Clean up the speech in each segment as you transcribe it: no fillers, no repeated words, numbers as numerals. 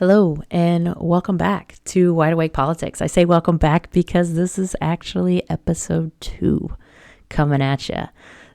Hello and welcome back to Wide Awake Politics. I say welcome back because this is actually episode 2 coming at you.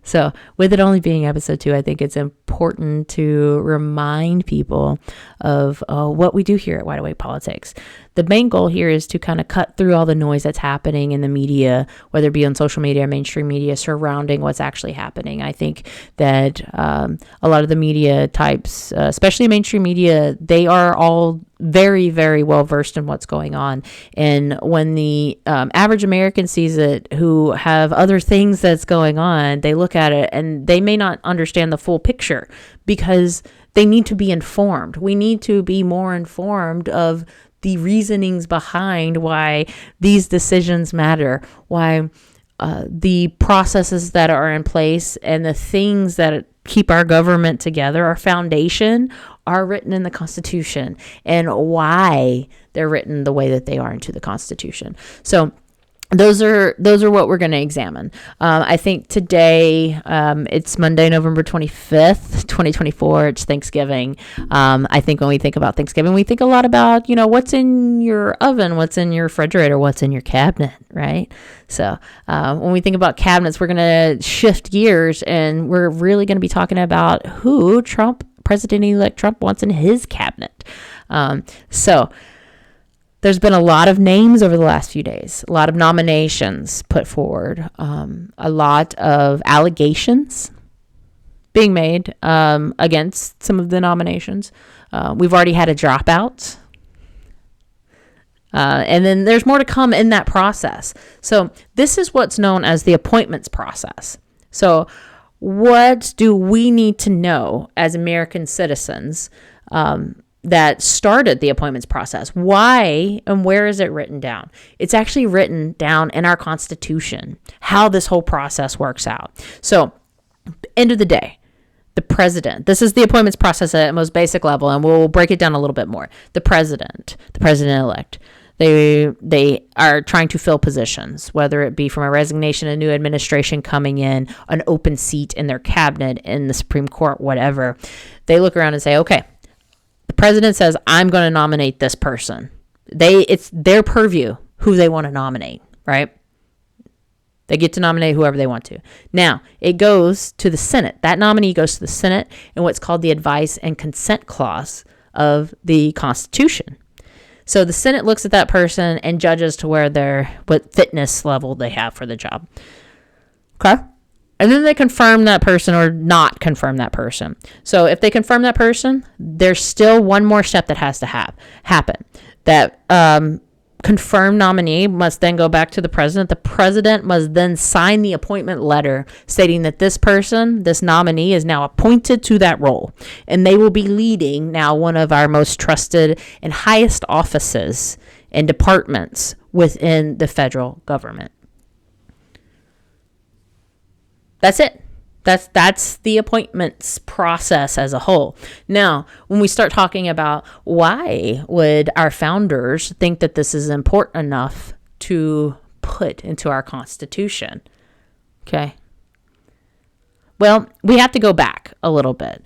So with it only being episode 2, I think it's important to remind people of what we do here at Wide Awake Politics. The main goal here is to kind of cut through all the noise that's happening in the media, whether it be on social media, mainstream media, surrounding what's actually happening. I think that a lot of the media types, especially mainstream media, they are all very, very well versed in what's going on. And when the average American sees it, who have other things that's going on, they look at it and they may not understand the full picture because they need to be informed. We need to be more informed of the reasonings behind why these decisions matter, why the processes that are in place and the things that keep our government together, our foundation, are written in the Constitution, and why they're written the way that they are into the Constitution. So those are what we're going to examine. I think today, it's Monday, November 25th, 2024. It's Thanksgiving. I think when we think about Thanksgiving, we think a lot about, what's in your oven, what's in your refrigerator, what's in your cabinet, right? So when we think about cabinets, we're going to shift gears and we're really going to be talking about who President-elect Trump wants in his cabinet. There's been a lot of names over the last few days, a lot of nominations put forward, a lot of allegations being made against some of the nominations. We've already had a dropout. And then there's more to come in that process. So this is what's known as the appointments process. So what do we need to know as American citizens that started the appointments process? Why and where is it written down? It's actually written down in our Constitution, how this whole process works out. So, end of the day, the president, this is the appointments process at most basic level, and we'll break it down a little bit more. The president-elect, they are trying to fill positions, whether it be from a resignation, a new administration coming in, an open seat in their cabinet, in the Supreme Court, whatever. They look around and say, okay, the president says, I'm going to nominate this person. It's their purview who they want to nominate, right? They get to nominate whoever they want to. Now, it goes to the Senate. That nominee goes to the Senate in what's called the advice and consent clause of the Constitution. So the Senate looks at that person and judges to what fitness level they have for the job. Okay? And then they confirm that person or not confirm that person. So if they confirm that person, there's still one more step that has to happen. That confirmed nominee must then go back to the president. The president must then sign the appointment letter stating that this person, this nominee, is now appointed to that role. And they will be leading now one of our most trusted and highest offices and departments within the federal government. That's it. That's the appointments process as a whole. Now, when we start talking about why would our founders think that this is important enough to put into our Constitution? Okay. Well, we have to go back a little bit.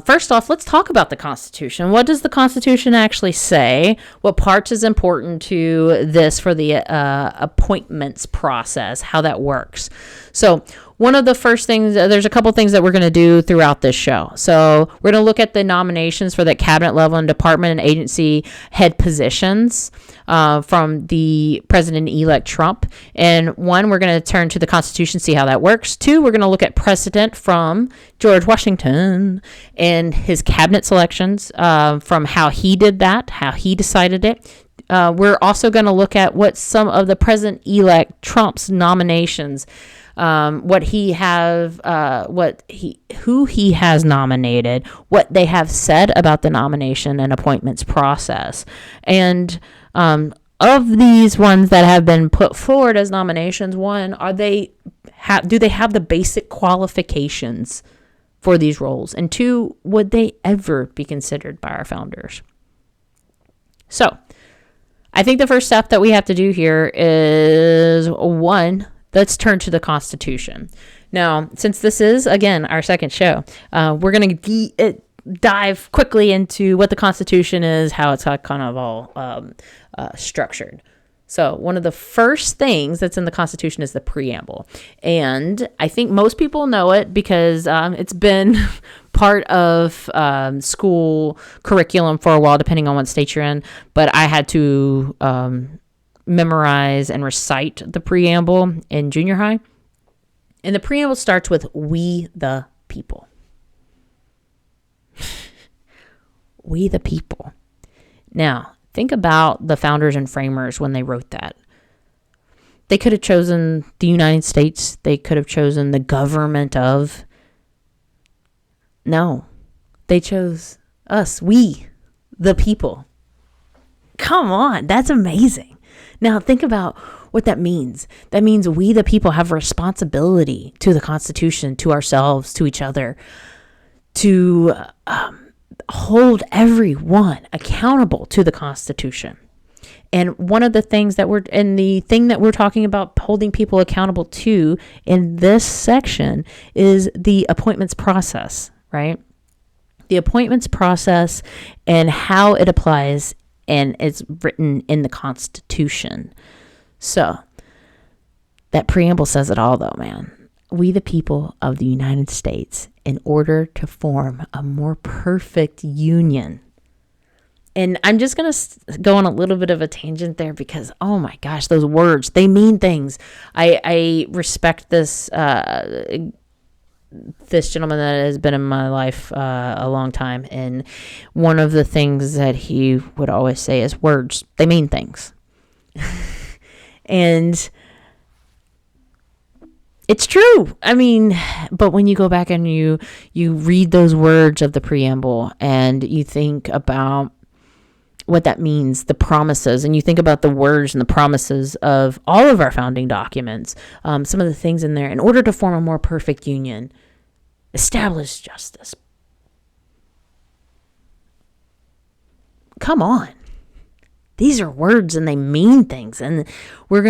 First off, let's talk about the Constitution. What does the Constitution actually say? What parts is important to this for the appointments process, how that works? So one of the first things, there's a couple things that we're going to do throughout this show. So we're going to look at the nominations for the cabinet level and department and agency head positions from the President-elect Trump. And one, we're going to turn to the Constitution, see how that works. 2, we're going to look at precedent from George Washington and his cabinet selections, from how he did that, how he decided it. We're also going to look at what some of the President-elect Trump's nominations, who he has nominated, what they have said about the nomination and appointments process. And of these ones that have been put forward as nominations, one, do they have the basic qualifications for these roles? And 2, would they ever be considered by our founders? So I think the first step that we have to do here is, 1, let's turn to the Constitution. Now, since this is, again, our second show, we're going to dive quickly into what the Constitution is, how it's kind of all structured. So one of the first things that's in the Constitution is the preamble. And I think most people know it because it's been part of school curriculum for a while, depending on what state you're in. But I had to memorize and recite the preamble in junior high. And the preamble starts with "We the people." We the people. Now, think about the founders and framers when they wrote that. They could have chosen the United States. They could have chosen the government of. No, they chose us, we, the people. Come on, that's amazing. Now, think about what that means. That means we, the people, have responsibility to the Constitution, to ourselves, to each other, to hold everyone accountable to the Constitution. And one of the things that we're talking about holding people accountable to in this section is the appointments process, right? The appointments process and how it applies and it's written in the Constitution. So that preamble says it all though, man. We the people of the United States, in order to form a more perfect union. And I'm just going to go on a little bit of a tangent there because, oh my gosh, those words, they mean things. I respect this gentleman that has been in my life a long time. And one of the things that he would always say is words, they mean things. And it's true. I mean, but when you go back and you read those words of the preamble and you think about what that means, the promises, and you think about the words and the promises of all of our founding documents, some of the things in there, in order to form a more perfect union, establish justice. Come on. These are words and they mean things, and we're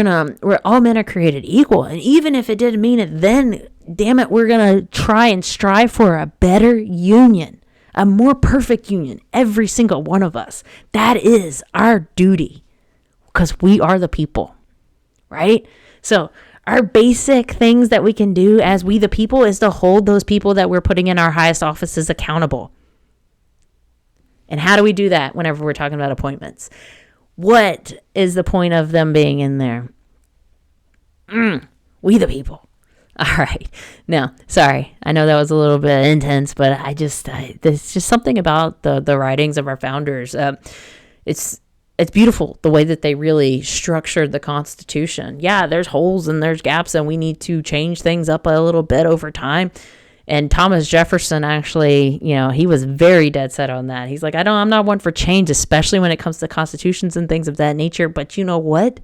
all men are created equal. And even if it didn't mean it, then damn it, we're going to try and strive for a better union, a more perfect union, every single one of us. That is our duty because we are the people, right? So our basic things that we can do as we the people is to hold those people that we're putting in our highest offices accountable. And how do we do that whenever we're talking about appointments? What is the point of them being in there? We the people. All right. Now, sorry. I know that was a little bit intense, but there's just something about the writings of our founders. It's beautiful the way that they really structured the Constitution. Yeah, there's holes and there's gaps, and we need to change things up a little bit over time. And Thomas Jefferson actually, he was very dead set on that. He's like, I'm not one for change, especially when it comes to constitutions and things of that nature. But you know what?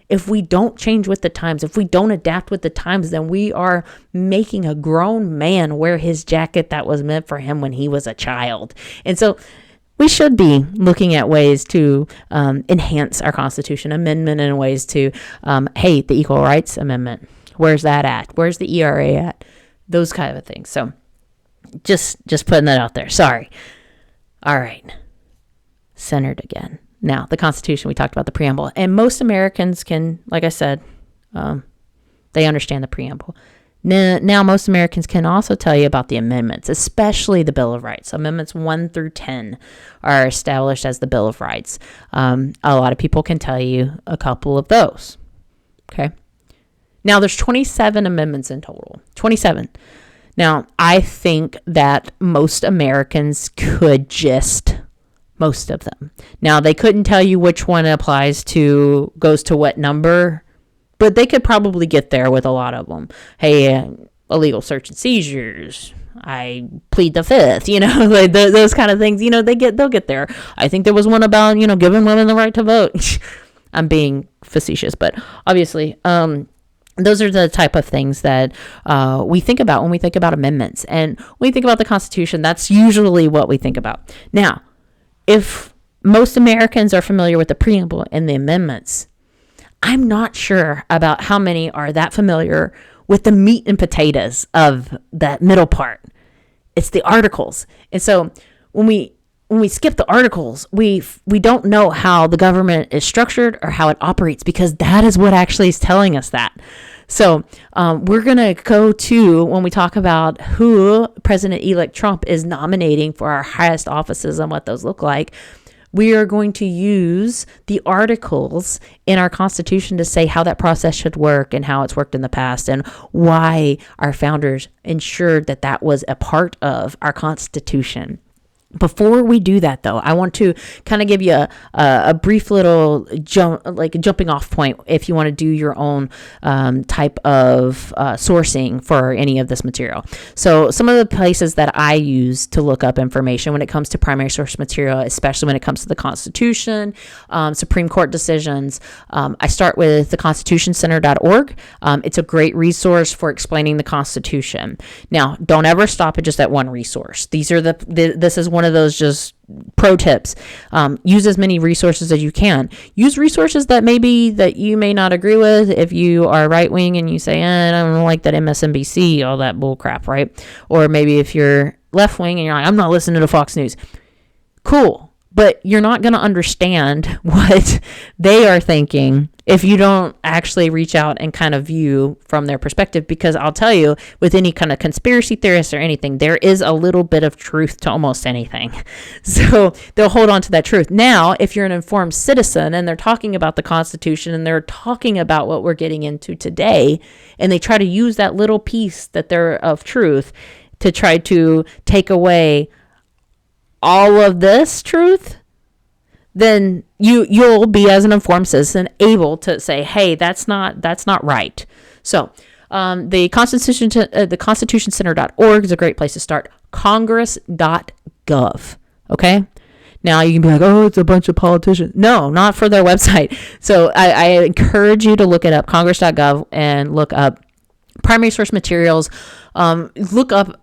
If we don't change with the times, if we don't adapt with the times, then we are making a grown man wear his jacket that was meant for him when he was a child. And so we should be looking at ways to enhance our Constitution Amendment in ways to, the Equal Rights Amendment. Where's that at? Where's the ERA at? Those kind of things. So just putting that out there. Sorry. All right. Centered again. Now, the Constitution, we talked about the preamble. And most Americans can, like I said, they understand the preamble. Now, most Americans can also tell you about the amendments, especially the Bill of Rights. Amendments 1 through 10 are established as the Bill of Rights. A lot of people can tell you a couple of those. Okay. Now, there's 27 amendments in total. 27. Now, I think that most Americans could gist most of them. Now, they couldn't tell you which one goes to what number, but they could probably get there with a lot of them. Hey, illegal search and seizures. I plead the fifth, like those kind of things, they'll get there. I think there was one about, giving women the right to vote. I'm being facetious, but obviously, those are the type of things that we think about when we think about amendments. And when we think about the Constitution, that's usually what we think about. Now, if most Americans are familiar with the preamble and the amendments, I'm not sure about how many are that familiar with the meat and potatoes of that middle part. It's the articles. And so when we skip the articles, we don't know how the government is structured or how it operates, because that is what actually is telling us that. So we're going to go to, when we talk about who President-elect Trump is nominating for our highest offices and what those look like, we are going to use the articles in our Constitution to say how that process should work and how it's worked in the past and why our founders ensured that that was a part of our Constitution. Before we do that, though, I want to kind of give you a brief little jumping off point if you want to do your own type of sourcing for any of this material. So some of the places that I use to look up information when it comes to primary source material, especially when it comes to the Constitution, Supreme Court decisions, I start with the constitutioncenter.org. It's a great resource for explaining the Constitution. Now, don't ever stop at just that one resource. This is one of those just pro tips. Use as many resources as you can. Use resources that you may not agree with. If you are right wing and you say, I don't like that MSNBC, all that bull crap, right? Or maybe if you're left wing and you're like, I'm not listening to Fox News. Cool. But you're not going to understand what they are thinking if you don't actually reach out and kind of view from their perspective. Because I'll tell you, with any kind of conspiracy theorist or anything, there is a little bit of truth to almost anything. So they'll hold on to that truth. Now, if you're an informed citizen and they're talking about the Constitution and they're talking about what we're getting into today, and they try to use that little piece that they're of truth to try to take away all of this truth, then you'll be, as an informed citizen, able to say, hey, that's not right. So the constitutioncenter.org is a great place to start. Congress.gov. Okay. Now you can be like, oh, it's a bunch of politicians. No, not for their website. So I encourage you to look it up, congress.gov, and look up primary source materials. Look up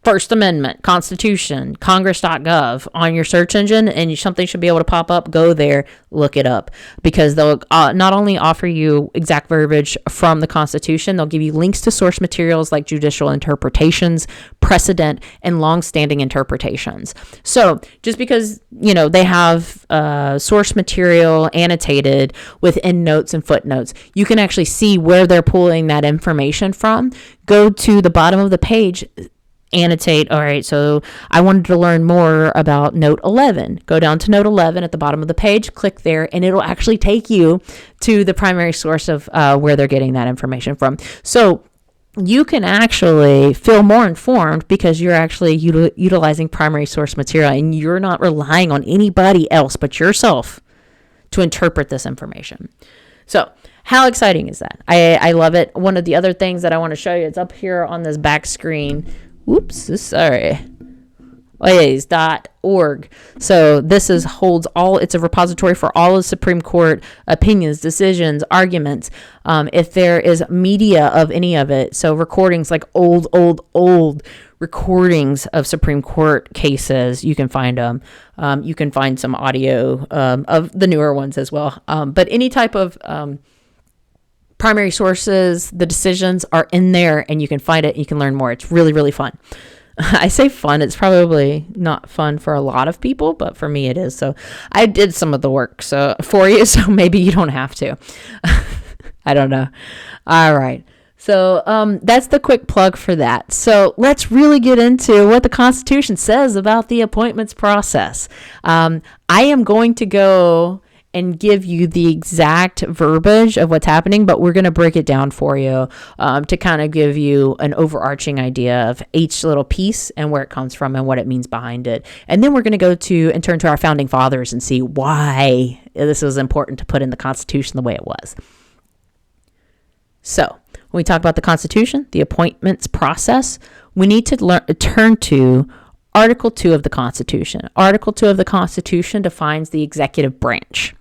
First Amendment, Constitution, Congress.gov on your search engine, and something should be able to pop up. Go there, look it up, because they'll not only offer you exact verbiage from the Constitution, they'll give you links to source materials like judicial interpretations, precedent, and long-standing interpretations. So just because, they have source material annotated with endnotes and footnotes, you can actually see where they're pulling that information from. Go to the bottom of the page, annotate. All right, so I wanted to learn more about note 11. Go down to note 11 at the bottom of the page, click there, and it'll actually take you to the primary source of where they're getting that information from. So you can actually feel more informed because you're actually utilizing primary source material, and you're not relying on anybody else but yourself to interpret this information. So how exciting is that? I love it. One of the other things that I want to show you, it's up here on this back screen. Ways.org. So this it's a repository for all of Supreme Court opinions, decisions, arguments. If there is media of any of it, so recordings, like old recordings of Supreme Court cases, you can find them. You can find some audio of the newer ones as well. But any type of primary sources, the decisions are in there, and you can find it. You can learn more. It's really, really fun. I say fun. It's probably not fun for a lot of people, but for me it is. So I did some of the work for you, so maybe you don't have to. I don't know. All right. So that's the quick plug for that. So let's really get into what the Constitution says about the appointments process. I am going to go and give you the exact verbiage of what's happening, but we're going to break it down for you to kind of give you an overarching idea of each little piece and where it comes from and what it means behind it. And then we're going to go to and turn to our founding fathers and see why this was important to put in the Constitution the way it was. So when we talk about the Constitution, the appointments process, we need to turn to Article 2 of the Constitution. Article 2 of the Constitution defines the executive branch.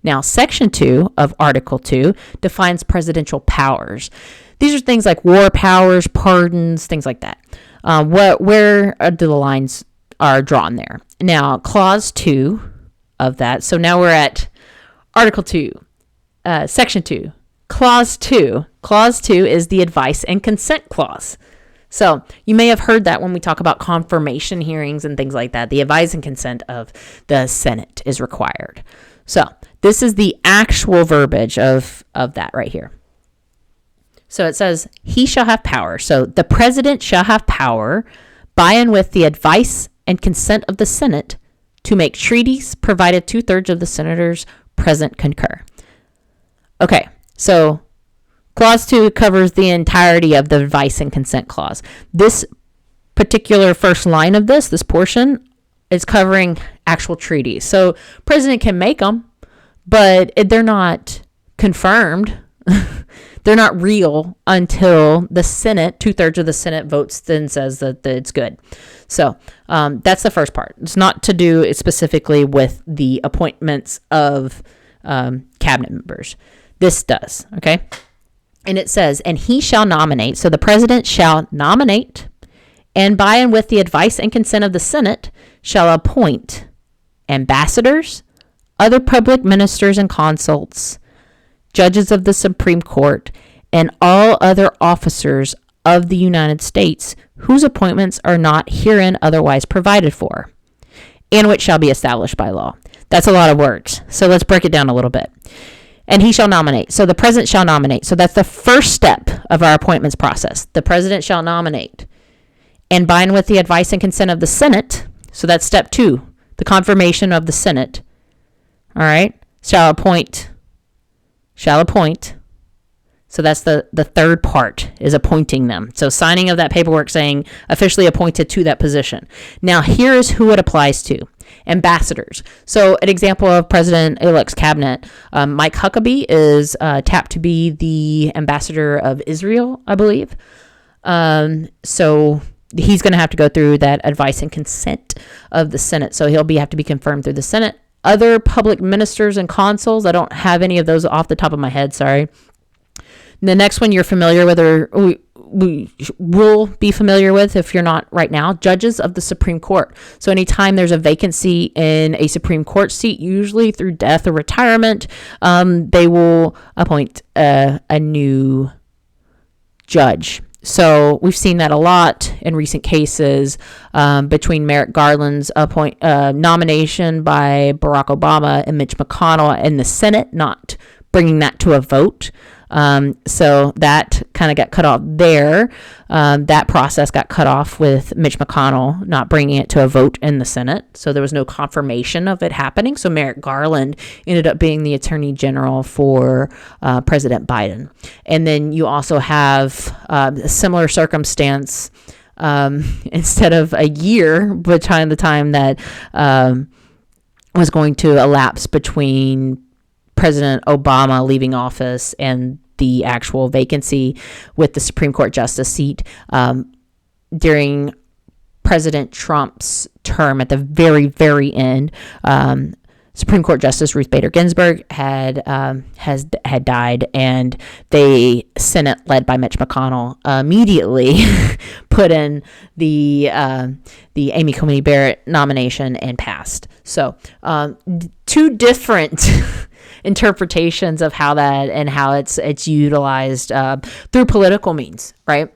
Now, Section 2 of Article 2 defines presidential powers. These are things like war powers, pardons, things like that. Where do the lines are drawn there? Now, Clause 2 of that. So now we're at Article 2, Section 2. Clause 2. Clause 2 is the advice and consent clause. So you may have heard that when we talk about confirmation hearings and things like that, the advice and consent of the Senate is required. So this is the actual verbiage of that right here. So it says, he shall have power. So the president shall have power by and with the advice and consent of the Senate to make treaties, provided 2/3 of the senators present concur. Okay, so Clause 2 covers the entirety of the advice and consent clause. This particular first line of this portion, is covering actual treaties. So president can make them, but they're not confirmed. They're not real until the Senate, 2/3 of the Senate votes and says that it's good. So that's the first part. It's not to do specifically with the appointments of cabinet members. This does, okay? And it says, and he shall nominate. So the president shall nominate, and by and with the advice and consent of the Senate shall appoint ambassadors, other public ministers and consuls, judges of the Supreme Court, and all other officers of the United States whose appointments are not herein otherwise provided for, and which shall be established by law. That's a lot of words. So let's break it down a little bit. And he shall nominate. So the president shall nominate. So that's the first step of our appointments process. The president shall nominate. And by and with the advice and consent of the Senate, so that's step 2, the confirmation of the Senate, all right, shall appoint. So that's the third part, is appointing them. So signing of that paperwork saying officially appointed to that position. Now, here is who it applies to. Ambassadors. So an example of President-elect's cabinet, Mike Huckabee is tapped to be the ambassador of Israel, I believe. So he's going to have to go through that advice and consent of the Senate. So he'll have to be confirmed through the Senate. Other public ministers and consuls, I don't have any of those off the top of my head, sorry. The next one you're familiar with, or we will be familiar with if you're not right now, judges of the Supreme Court. So anytime there's a vacancy in a Supreme Court seat, usually through death or retirement, they will appoint a new judge. So we've seen that a lot in recent cases between Merrick Garland's nomination by Barack Obama and Mitch McConnell in the Senate, not bringing that to a vote. So that kind of got cut off there. That process got cut off with Mitch McConnell not bringing it to a vote in the Senate. So there was no confirmation of it happening. So Merrick Garland ended up being the attorney general for President Biden. And then you also have a similar circumstance. Instead of a year between the time that was going to elapse between President Obama leaving office and the actual vacancy with the Supreme Court justice seat, during President Trump's term at the very, very end, Supreme Court Justice Ruth Bader Ginsburg had died, and the Senate, led by Mitch McConnell, immediately put in the Amy Coney Barrett nomination and passed. So two different interpretations of how that and how it's utilized through political means, right?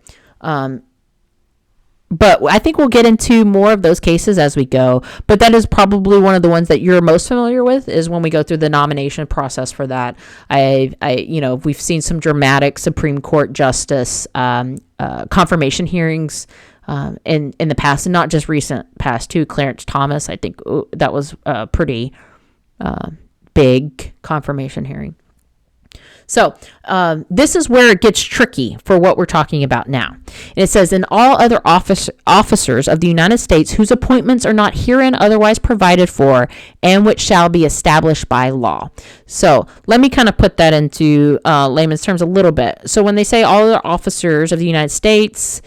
But I think we'll get into more of those cases as we go. But that is probably one of the ones that you're most familiar with, is when we go through the nomination process for that. We've seen some dramatic Supreme Court justice confirmation hearings in the past, and not just recent past too. Clarence Thomas, I think that was a pretty big confirmation hearing. So this is where it gets tricky for what we're talking about now. And it says, in all other officers of the United States whose appointments are not herein otherwise provided for, and which shall be established by law. So let me kind of put that into layman's terms a little bit. So when they say all other officers of the United States,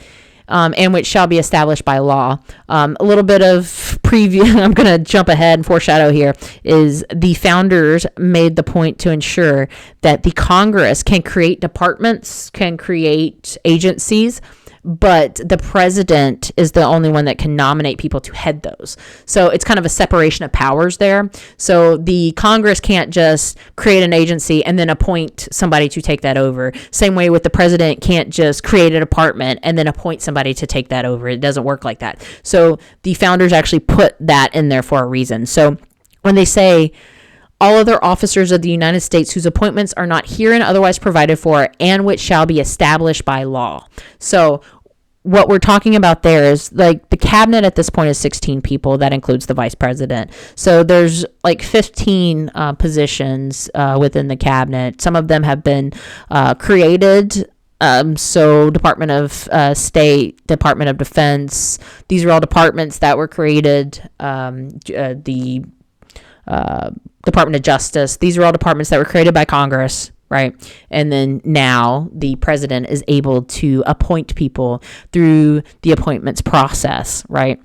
and which shall be established by law. A little bit of preview, I'm going to jump ahead and foreshadow here, is the founders made the point to ensure that the Congress can create departments, can create agencies, but the president is the only one that can nominate people to head those. So it's kind of a separation of powers there. So the Congress can't just create an agency and then appoint somebody to take that over. Same way with the president can't just create a department and then appoint somebody to take that over. It doesn't work like that. So the founders actually put that in there for a reason. So when they say all other officers of the United States whose appointments are not herein otherwise provided for and which shall be established by law. So what we're talking about there is like the cabinet at this point is 16 people. That includes the vice president. So there's like 15 positions within the cabinet. Some of them have been created. So Department of State, Department of Defense, these are all departments that were created. The Department of Justice. These are all departments that were created by Congress, right? And then now the president is able to appoint people through the appointments process, right?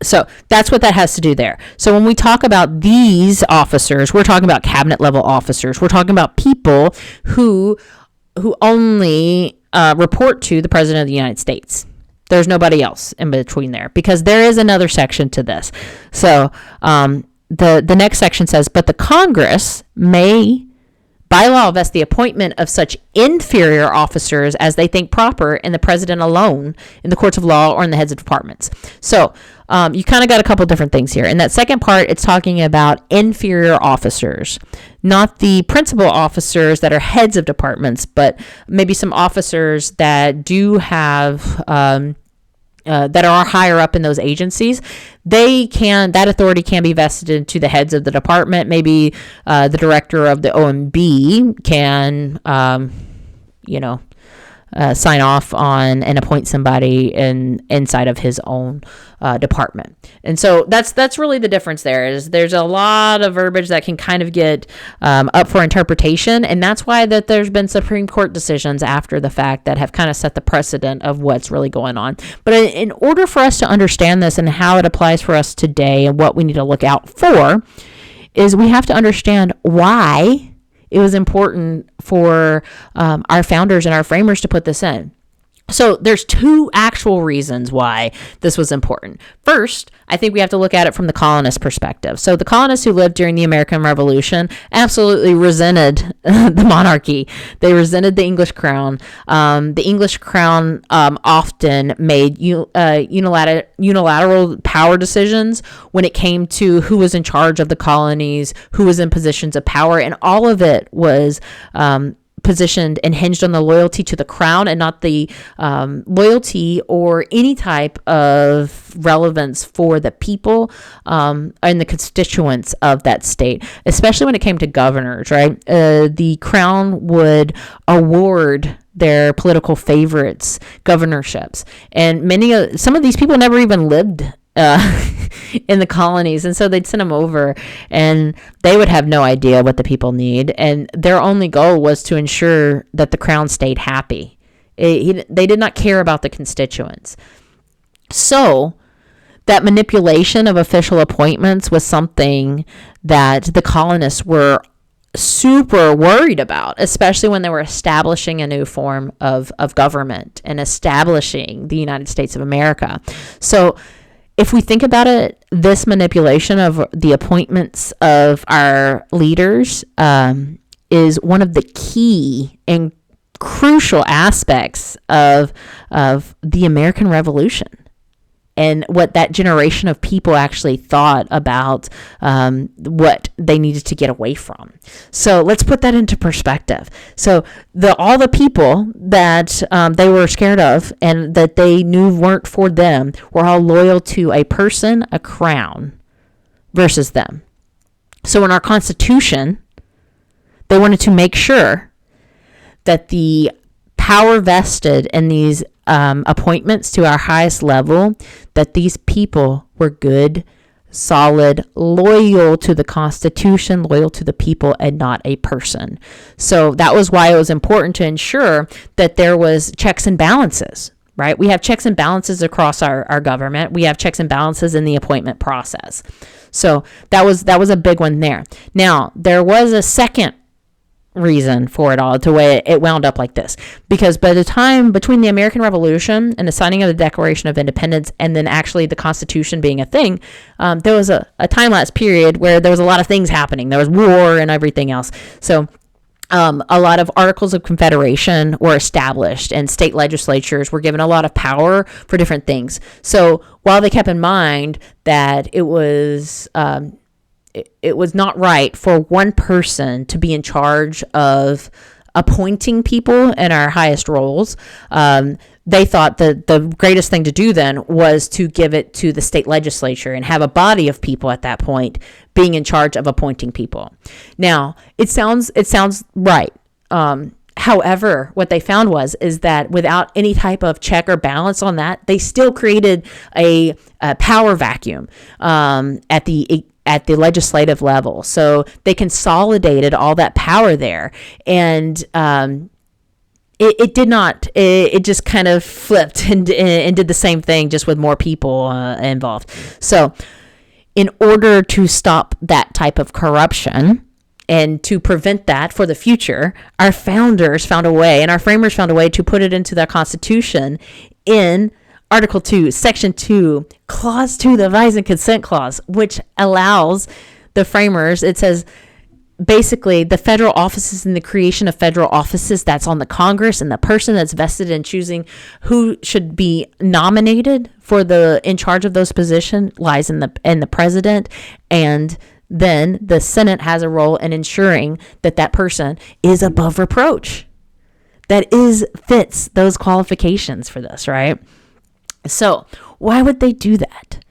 So that's what that has to do there. So when we talk about these officers, we're talking about cabinet level officers. We're talking about people who only report to the president of the United States. There's nobody else in between there because there is another section to this. So, the next section says, but the Congress may, by law, vest the appointment of such inferior officers as they think proper in the president alone, in the courts of law, or in the heads of departments. So you kind of got a couple different things here. In that second part, it's talking about inferior officers, not the principal officers that are heads of departments, but maybe some officers that do have that are higher up in those agencies. That authority can be vested into the heads of the department. Maybe the director of the OMB can, sign off on and appoint somebody inside of his own department. And so that's really the difference there. Is there's a lot of verbiage that can kind of get up for interpretation, and that's why that there's been Supreme Court decisions after the fact that have kind of set the precedent of what's really going on. But in order for us to understand this and how it applies for us today and what we need to look out for, is we have to understand why it was important for our founders and our framers to put this in. So there's two actual reasons why this was important. First, I think we have to look at it from the colonist perspective. So the colonists who lived during the American Revolution absolutely resented the monarchy. They resented the English crown. The English crown often made unilateral power decisions when it came to who was in charge of the colonies, who was in positions of power, and all of it was positioned and hinged on the loyalty to the crown and not the loyalty or any type of relevance for the people and the constituents of that state, especially when it came to governors, right? The crown would award their political favorites governorships, and some of these people never even lived in the colonies, and so they'd send them over and they would have no idea what the people need, and their only goal was to ensure that the crown stayed happy. They did not care about the constituents. So that manipulation of official appointments was something that the colonists were super worried about, especially when they were establishing a new form of government and establishing the United States of America. So if we think about it, this manipulation of the appointments of our leaders is one of the key and crucial aspects of the American Revolution and what that generation of people actually thought about what they needed to get away from. So let's put that into perspective. So all the people that they were scared of and that they knew weren't for them were all loyal to a person, a crown, versus them. So in our Constitution, they wanted to make sure that the power vested in these appointments to our highest level, that these people were good, solid, loyal to the Constitution, loyal to the people, and not a person. So that was why it was important to ensure that there was checks and balances, right? We have checks and balances across our government. We have checks and balances in the appointment process. So that was a big one there. Now, there was a second reason for it all, the way it wound up like this. Because by the time between the American Revolution and the signing of the Declaration of Independence and then actually the Constitution being a thing, there was a time-lapse period where there was a lot of things happening. There was war and everything else. So a lot of articles of confederation were established and state legislatures were given a lot of power for different things. So while they kept in mind that it was not right for one person to be in charge of appointing people in our highest roles, they thought that the greatest thing to do then was to give it to the state legislature and have a body of people at that point being in charge of appointing people. Now, it sounds right. However, what they found is that without any type of check or balance on that, they still created a power vacuum at the legislative level. So they consolidated all that power there, and it did not. It just kind of flipped and did the same thing, just with more people involved. So, in order to stop that type of corruption and to prevent that for the future, our founders found a way, and our framers found a way to put it into the Constitution in Article 2, Section 2, Clause 2, the Advise and Consent Clause, which allows the framers, it says, basically the federal offices and the creation of federal offices, that's on the Congress, and the person that's vested in choosing who should be nominated for in charge of those positions lies in the president, and then the Senate has a role in ensuring that that person is above reproach, fits those qualifications for this, right? So why would they do that?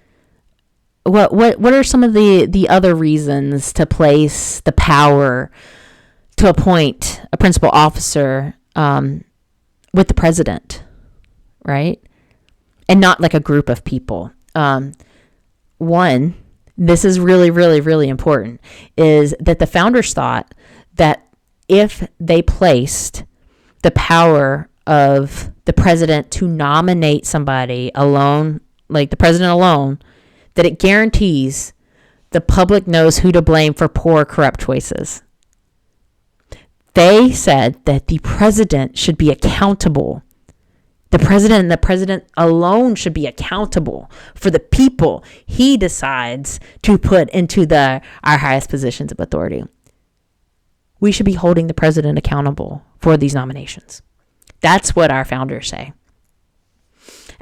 What are some of the other reasons to place the power to appoint a principal officer with the president, right? And not like a group of people. One, this is really, really, really important, is that the founders thought that if they placed the power of the president to nominate somebody alone, like the president alone, that it guarantees the public knows who to blame for poor, corrupt choices. They said that the president should be accountable. The president and the president alone should be accountable for the people he decides to put into our highest positions of authority. We should be holding the president accountable for these nominations. That's what our founders say.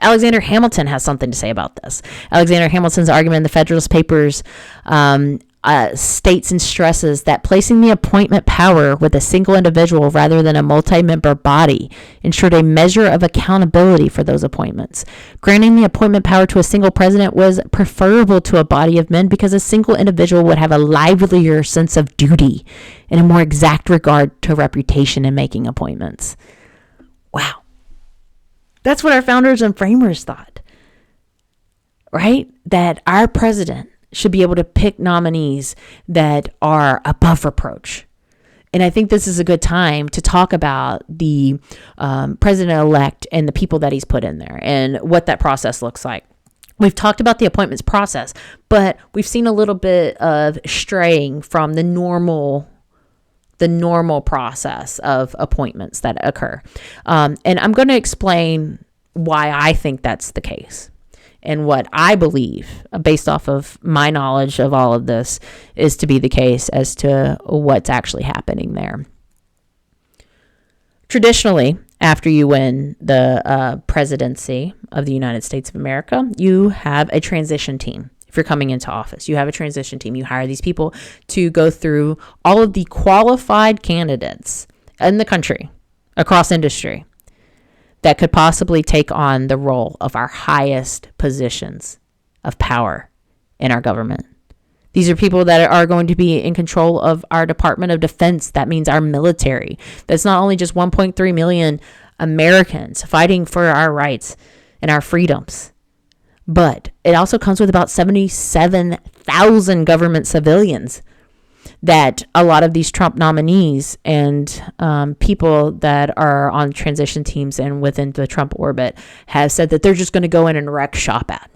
Alexander Hamilton has something to say about this. Alexander Hamilton's argument in the Federalist Papers states and stresses that placing the appointment power with a single individual rather than a multi-member body ensured a measure of accountability for those appointments. Granting the appointment power to a single president was preferable to a body of men because a single individual would have a livelier sense of duty and a more exact regard to reputation in making appointments. Wow. That's what our founders and framers thought, right? That our president should be able to pick nominees that are above reproach. And I think this is a good time to talk about the president-elect and the people that he's put in there and what that process looks like. We've talked about the appointments process, but we've seen a little bit of straying from the normal process of appointments that occur. And I'm going to explain why I think that's the case and what I believe, based off of my knowledge of all of this, is to be the case as to what's actually happening there. Traditionally, after you win the presidency of the United States of America, you have a transition team. If you're coming into office, you have a transition team. You hire these people to go through all of the qualified candidates in the country, across industry, that could possibly take on the role of our highest positions of power in our government. These are people that are going to be in control of our Department of Defense. That means our military. That's not only just 1.3 million Americans fighting for our rights and our freedoms, but it also comes with about 77,000 government civilians that a lot of these Trump nominees and people that are on transition teams and within the Trump orbit have said that they're just going to go in and wreck shop at.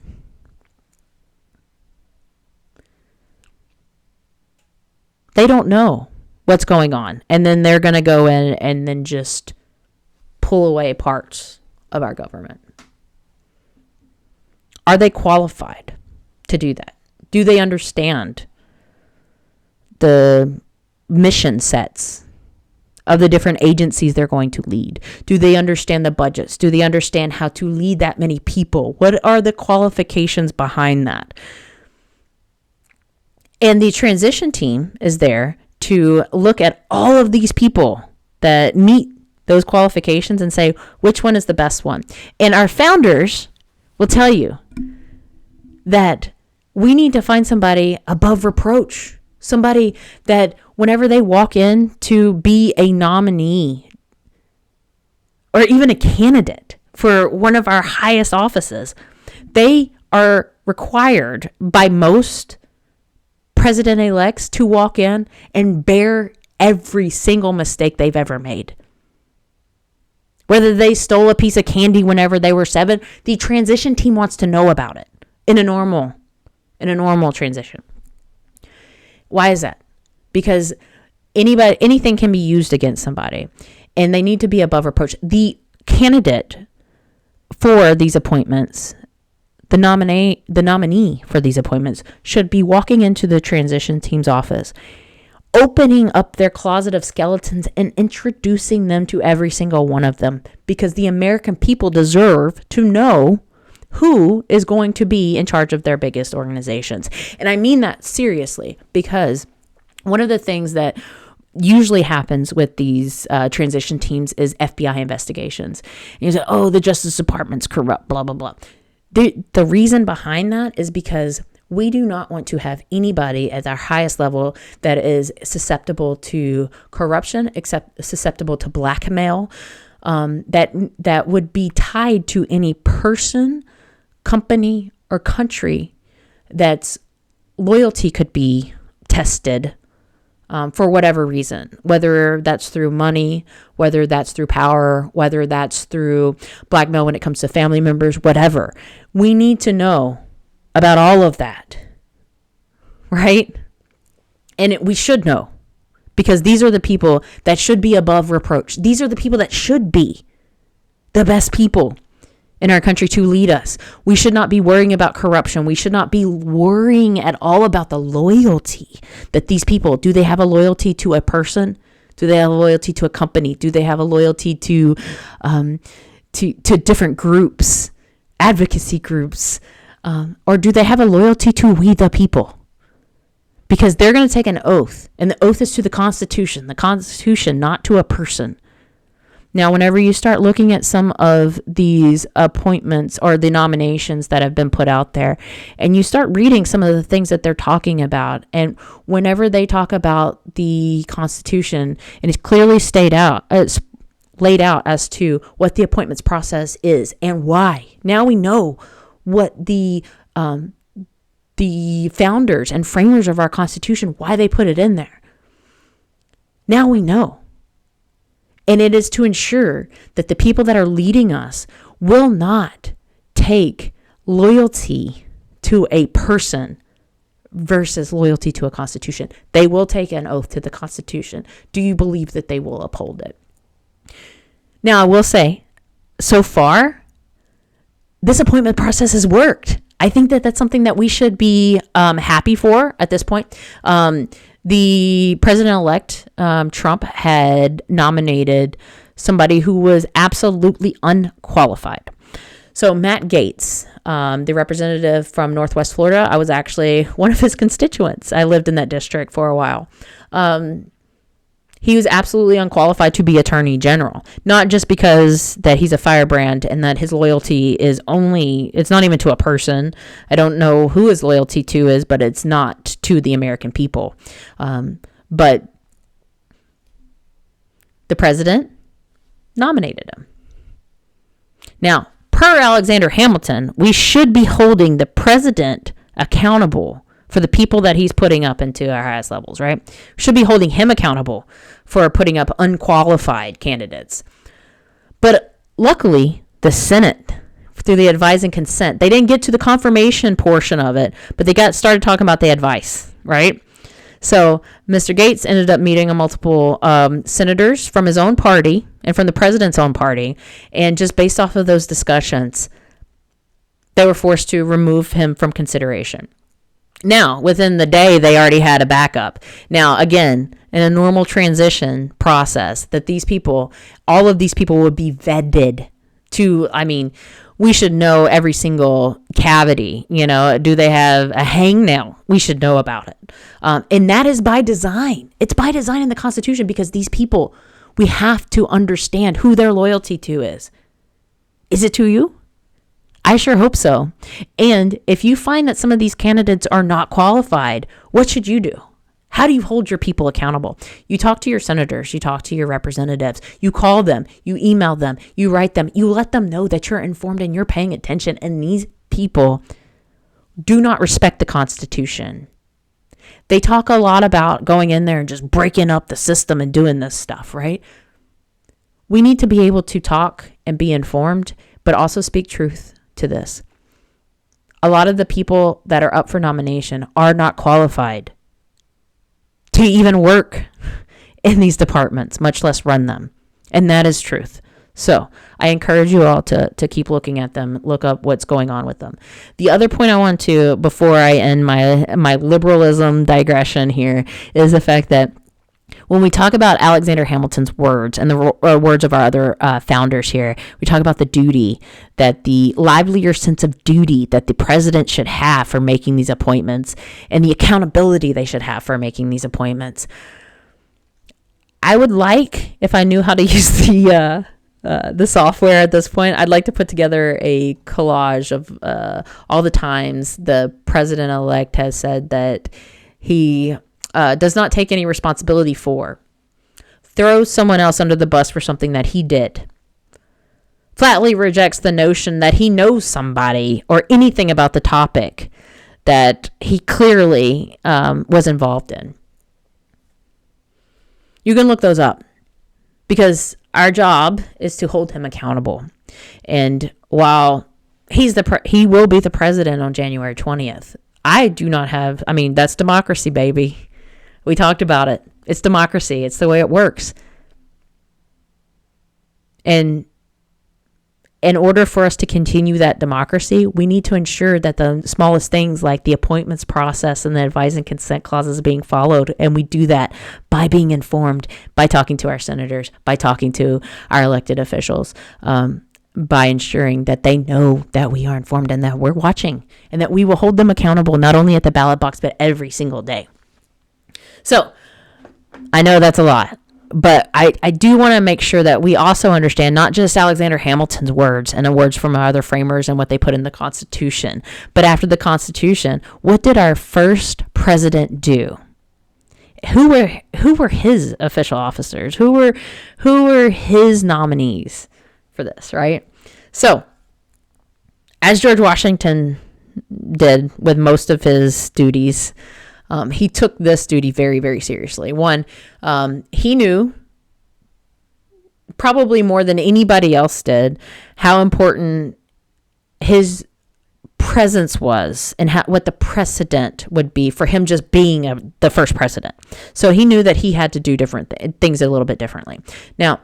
They don't know what's going on. And then they're going to go in and then just pull away parts of our government. Are they qualified to do that? Do they understand the mission sets of the different agencies they're going to lead? Do they understand the budgets? Do they understand how to lead that many people? What are the qualifications behind that? And the transition team is there to look at all of these people that meet those qualifications and say, which one is the best one? And our founders will tell you that we need to find somebody above reproach, somebody that whenever they walk in to be a nominee or even a candidate for one of our highest offices, they are required by most president-elects to walk in and bear every single mistake they've ever made. Whether they stole a piece of candy whenever they were 7, the transition team wants to know about it in a normal transition. Why is that? Because anything can be used against somebody, and they need to be above reproach. The candidate for these appointments, the nominee for these appointments, should be walking into the transition team's office, opening up their closet of skeletons and introducing them to every single one of them, because the American people deserve to know who is going to be in charge of their biggest organizations. And I mean that seriously, because one of the things that usually happens with these transition teams is FBI investigations. And you say, oh, the Justice Department's corrupt, blah, blah, blah. The reason behind that is because we do not want to have anybody at our highest level that is susceptible to corruption, except susceptible to blackmail, that would be tied to any person, company, or country that's loyalty could be tested for whatever reason, whether that's through money, whether that's through power, whether that's through blackmail when it comes to family members, whatever. We need to know about all of that, right? And we should know, because these are the people that should be above reproach. These are the people that should be the best people in our country to lead us. We should not be worrying about corruption. We should not be worrying at all about the loyalty that these people, do they have a loyalty to a person? Do they have a loyalty to a company? Do they have a loyalty to different groups, advocacy groups? Or do they have a loyalty to we the people? Because they're going to take an oath, and the oath is to the Constitution, not to a person. Now, whenever you start looking at some of these appointments or the nominations that have been put out there, and you start reading some of the things that they're talking about, and whenever they talk about the Constitution, and it's clearly it's laid out as to what the appointments process is and why. Now we know what the founders and framers of our Constitution, why they put it in there. Now we know. And it is to ensure that the people that are leading us will not take loyalty to a person versus loyalty to a Constitution. They will take an oath to the Constitution. Do you believe that they will uphold it? Now, I will say, so far, this appointment process has worked. I think that that's something that we should be happy for at this point. The president-elect, Trump, had nominated somebody who was absolutely unqualified. So Matt Gaetz, the representative from Northwest Florida, I was actually one of his constituents. I lived in that district for a while. He was absolutely unqualified to be attorney general, not just because that he's a firebrand and that his loyalty is it's not even to a person. I don't know who his loyalty to is, but it's not to the American people. But the president nominated him. Now, per Alexander Hamilton, we should be holding the president accountable for the people that he's putting up into our highest levels, right? We should be holding him accountable for putting up unqualified candidates. But luckily, the Senate, through the advise and consent, they didn't get to the confirmation portion of it, but they started talking about the advice, right? So Mr. Gates ended up meeting a multiple senators from his own party and from the president's own party. And just based off of those discussions, they were forced to remove him from consideration. Now, within the day, they already had a backup. Now, again, in a normal transition process, that these people, all of these people would be vetted to, I mean, we should know every single cavity. You know, do they have a hangnail? We should know about it. And that is by design. It's by design in the Constitution, because these people, we have to understand who their loyalty to is. Is it to you? I sure hope so. And if you find that some of these candidates are not qualified, what should you do? How do you hold your people accountable? You talk to your senators, you talk to your representatives, you call them, you email them, you write them, you let them know that you're informed and you're paying attention. And these people do not respect the Constitution. They talk a lot about going in there and just breaking up the system and doing this stuff, right? We need to be able to talk and be informed, but also speak truth to this. A lot of the people that are up for nomination are not qualified to even work in these departments, much less run them. And that is truth. So I encourage you all to keep looking at them, look up what's going on with them. The other point I want to, before I end my liberalism digression here, is the fact that when we talk about Alexander Hamilton's words and the words of our other founders here, we talk about the duty, that the livelier sense of duty that the president should have for making these appointments and the accountability they should have for making these appointments. I would like, if I knew how to use the software at this point, I'd like to put together a collage of all the times the president-elect has said that he does not take any responsibility for, throws someone else under the bus for something that he did, flatly rejects the notion that he knows somebody or anything about the topic that he clearly was involved in. You can look those up, because our job is to hold him accountable. And while he will be the president on January 20th, I do not have, I mean, that's democracy, baby. We talked about it. It's democracy. It's the way it works. And in order for us to continue that democracy, we need to ensure that the smallest things like the appointments process and the advise and consent clauses are being followed. And we do that by being informed, by talking to our senators, by talking to our elected officials, by ensuring that they know that we are informed and that we're watching and that we will hold them accountable, not only at the ballot box, but every single day. So I know that's a lot, but I do want to make sure that we also understand not just Alexander Hamilton's words and the words from our other framers and what they put in the Constitution, but after the Constitution, what did our first president do? Who were his official officers? Who were his nominees for this, right? So, as George Washington did with most of his duties, he took this duty very, very seriously. One, he knew, probably more than anybody else did, how important his presence was and what the precedent would be for him just being the first president. So he knew that he had to do different things a little bit differently. Now,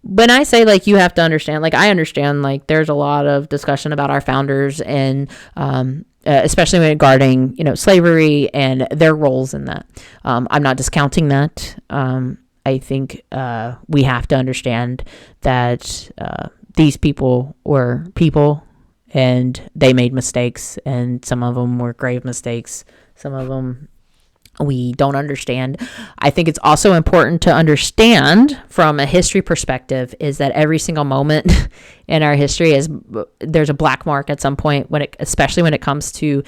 when I say, like, you have to understand, like, I understand, like, there's a lot of discussion about our founders and, especially regarding, slavery and their roles in that. I'm not discounting that. I think we have to understand that these people were people and they made mistakes, and some of them were grave mistakes. Some of them we don't understand. I think it's also important to understand from a history perspective is that every single moment in our history there's a black mark at some point, especially when it comes to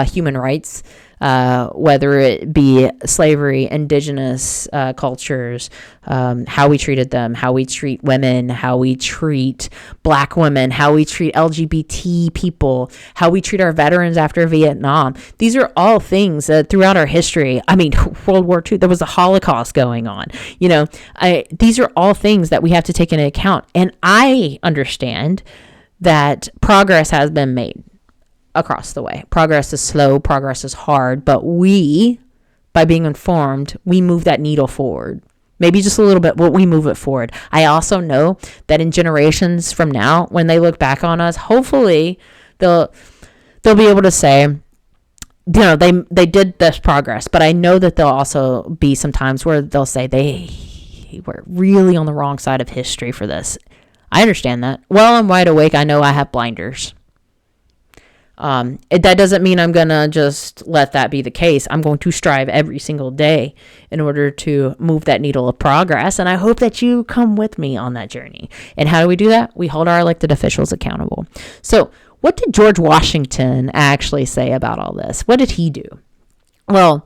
human rights, whether it be slavery, indigenous cultures, how we treated them, how we treat women, how we treat black women, how we treat LGBT people, how we treat our veterans after Vietnam. These are all things that throughout our history, I mean, World War II, there was a Holocaust going on. These are all things that we have to take into account. And I understand that progress has been made across the way. Progress is slow, progress is hard, but we by being informed, we move that needle forward. Maybe just a little bit, but we move it forward. I also know that in generations from now, when they look back on us, hopefully they'll be able to say, they did this progress. But I know that there'll also be some times where they'll say they were really on the wrong side of history for this. I understand that. Well, I'm wide awake. I know I have blinders. That doesn't mean I'm going to just let that be the case. I'm going to strive every single day in order to move that needle of progress. And I hope that you come with me on that journey. And how do we do that? We hold our elected officials accountable. So what did George Washington actually say about all this? What did he do? Well,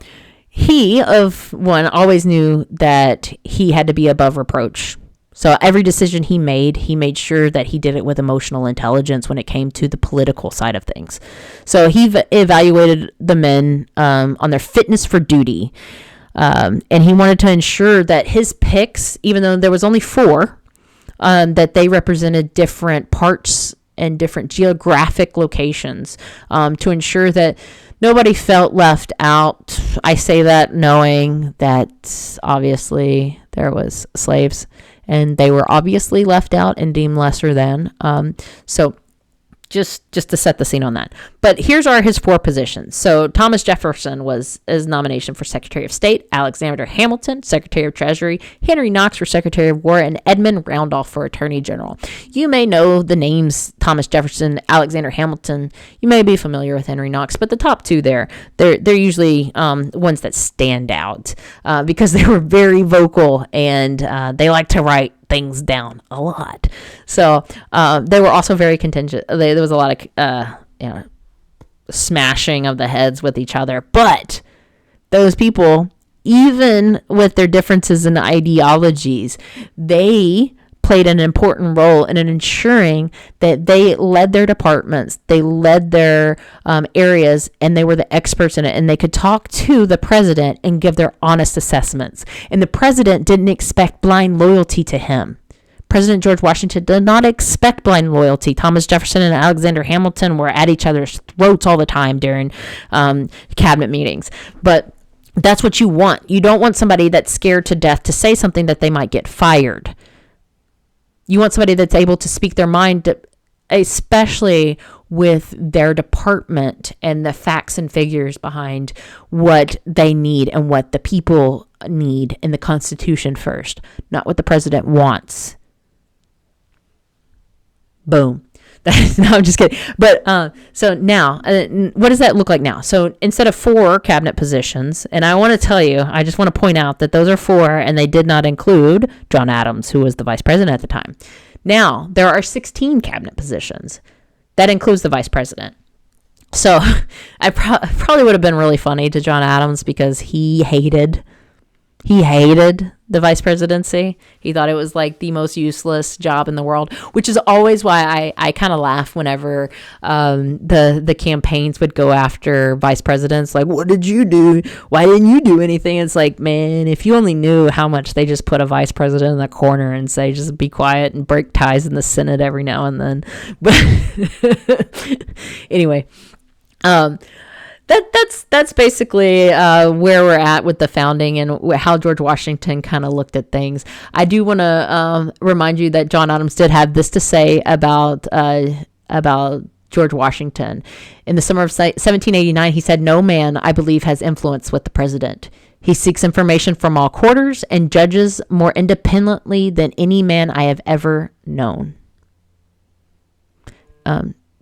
he, of one, always knew that he had to be above reproach. So every decision he made sure that he did it with emotional intelligence when it came to the political side of things. So he evaluated the men on their fitness for duty. And he wanted to ensure that his picks, even though there was only 4, that they represented different parts and different geographic locations, to ensure that nobody felt left out. I say that knowing that obviously there was slaves and they were obviously left out and deemed lesser than. So just to set the scene on that. But here's his 4 positions. So Thomas Jefferson was his nomination for Secretary of State, Alexander Hamilton, Secretary of Treasury, Henry Knox for Secretary of War, and Edmund Randolph for Attorney General. You may know the names Thomas Jefferson, Alexander Hamilton. You may be familiar with Henry Knox, but the top 2 they're usually ones that stand out because they were very vocal and they like to write things down a lot. So they were also very contingent. There was a lot of smashing of the heads with each other. But those people, even with their differences in ideologies, they played an important role in ensuring that they led their departments, they led their areas, and they were the experts in it, and they could talk to the president and give their honest assessments. And the president didn't expect blind loyalty to him. President George Washington did not expect blind loyalty. Thomas Jefferson and Alexander Hamilton were at each other's throats all the time during cabinet meetings. But that's what you want. You don't want somebody that's scared to death to say something that they might get fired. You want somebody that's able to speak their mind, especially with their department and the facts and figures behind what they need and what the people need in the Constitution first, not what the president wants. Boom. No, I'm just kidding. But so now, what does that look like now? So instead of 4 cabinet positions, and I want to tell you, I just want to point out that those are 4, and they did not include John Adams, who was the vice president at the time. Now, there are 16 cabinet positions. That includes the vice president. So I probably would have been really funny to John Adams because he hated the vice presidency. He thought it was like the most useless job in the world, which is always why I kind of laugh whenever the campaigns would go after vice presidents. Like, what did you do? Why didn't you do anything? It's like, man, if you only knew how much they just put a vice president in the corner and say, just be quiet and break ties in the Senate every now and then. But anyway, that's basically where we're at with the founding and how George Washington kind of looked at things. I do want to remind you that John Adams did have this to say about George Washington. In the summer of 1789, he said, "No man, I believe, has influence with the president. He seeks information from all quarters and judges more independently than any man I have ever known."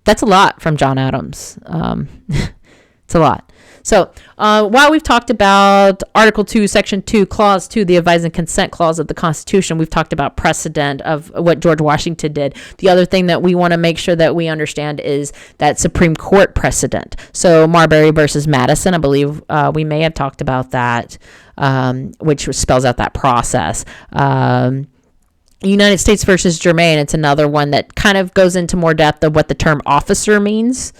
That's a lot from John Adams. It's a lot. So while we've talked about Article 2, Section 2, Clause 2, the Advise and Consent Clause of the Constitution, we've talked about precedent of what George Washington did. The other thing that we want to make sure that we understand is that Supreme Court precedent. So Marbury versus Madison, I believe we may have talked about that, which spells out that process. United States versus Germain, it's another one that kind of goes into more depth of what the term officer means.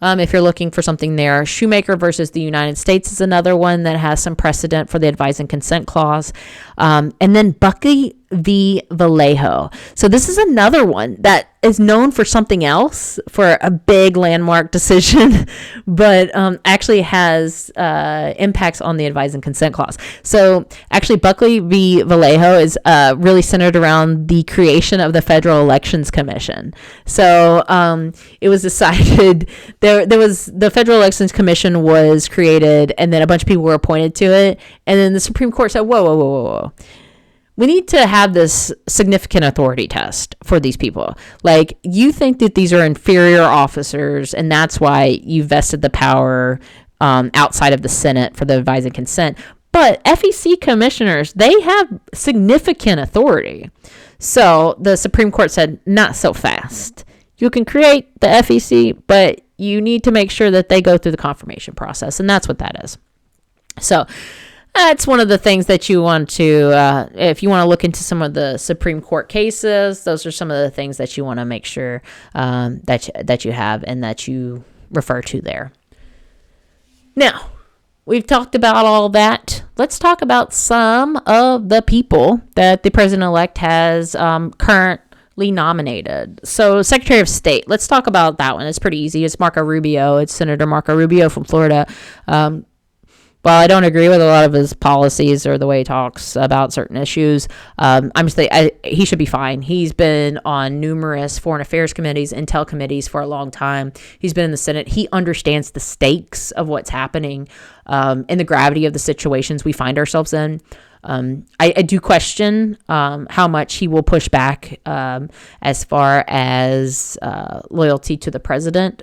If you're looking for something there. Shoemaker versus the United States is another one that has some precedent for the Advise and Consent Clause. And then Buckley v. Vallejo. So this is another one that is known for something else, for a big landmark decision, but actually has impacts on the advise and consent clause. So actually, Buckley v. Vallejo is really centered around the creation of the Federal Elections Commission. So it was decided there was the Federal Elections Commission was created, and then a bunch of people were appointed to it, and then the Supreme Court said, whoa. We need to have this significant authority test for these people. Like, you think that these are inferior officers, and that's why you vested the power outside of the Senate for the advise and consent. But FEC commissioners, they have significant authority. So the Supreme Court said, not so fast. You can create the FEC, but you need to make sure that they go through the confirmation process, and that's what that is. So that's one of the things that you want to, if you want to look into some of the Supreme Court cases, those are some of the things that you want to make sure that you have and that you refer to there. Now, we've talked about all that. Let's talk about some of the people that the president-elect has currently nominated. So, Secretary of State, let's talk about that one. It's pretty easy. It's Marco Rubio. It's Senator Marco Rubio from Florida. While I don't agree with a lot of his policies or the way he talks about certain issues, he should be fine. He's been on numerous foreign affairs committees, intel committees for a long time. He's been in the Senate. He understands the stakes of what's happening and the gravity of the situations we find ourselves in. I do question how much he will push back as far as loyalty to the president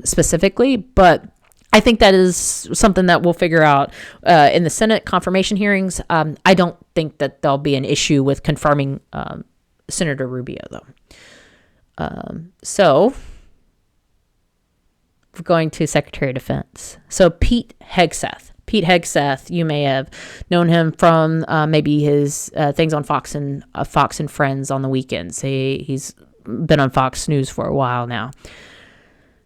specifically, but I think that is something that we'll figure out in the Senate confirmation hearings. I don't think that there'll be an issue with confirming Senator Rubio, though. So we're going to Secretary of Defense. So Pete Hegseth, you may have known him from maybe his things on Fox and Friends on the weekends. He's been on Fox News for a while now.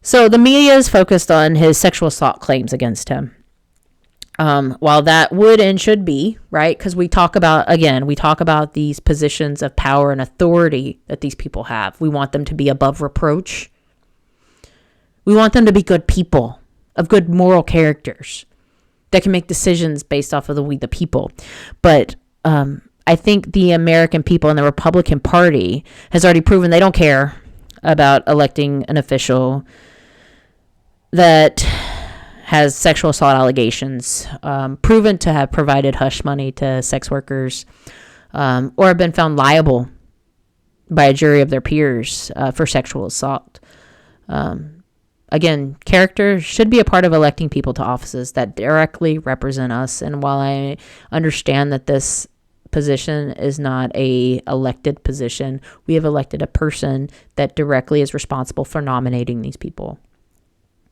So the media is focused on his sexual assault claims against him. While that would and should be, right? Because we talk about these positions of power and authority that these people have. We want them to be above reproach. We want them to be good people, of good moral characters that can make decisions based off of the people. But I think the American people and the Republican Party has already proven they don't care about electing an official that has sexual assault allegations, proven to have provided hush money to sex workers, or have been found liable by a jury of their peers for sexual assault. Again, character should be a part of electing people to offices that directly represent us. And while I understand that this position is not a elected position, we have elected a person that directly is responsible for nominating these people.